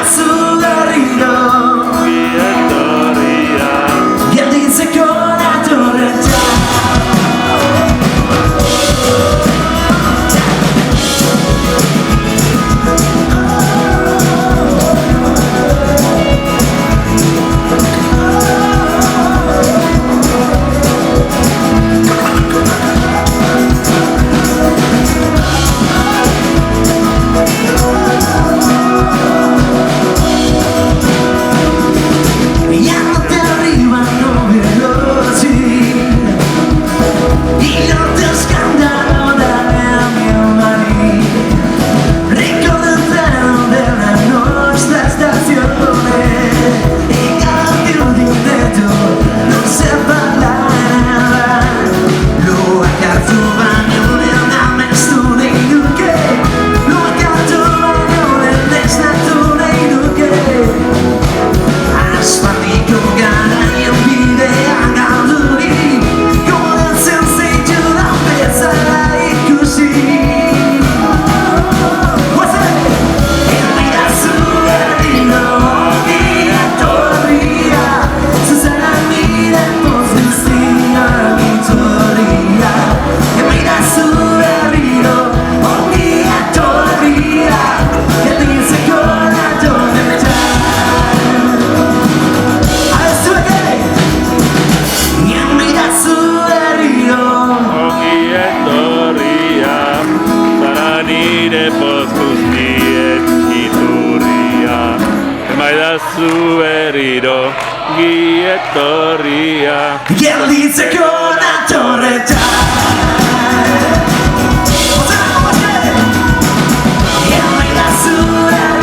su berriro Etorria gelditzeko natorreta. Ya no te arrivano veloci i notti scandalo dalle mie mani, ricordo il treno della nostra stazione e cada più di un detto non si parlava. Lo accarto bagno nella mesto nei duche, lo accarto bagno nel stato nei duche. Asfaltico gara io vide a Galduri, come il senseggio da pensare così. E mi dà su berriro via Torria, su sarami del postino vittoria. E mi dà su berriro via Torria, che dice con la tormenta. Ongi etorria zara nire poz guztien iturria. Emaidazu berriro ongi etorria Gelditzeko natorreta. Emaidazu berriro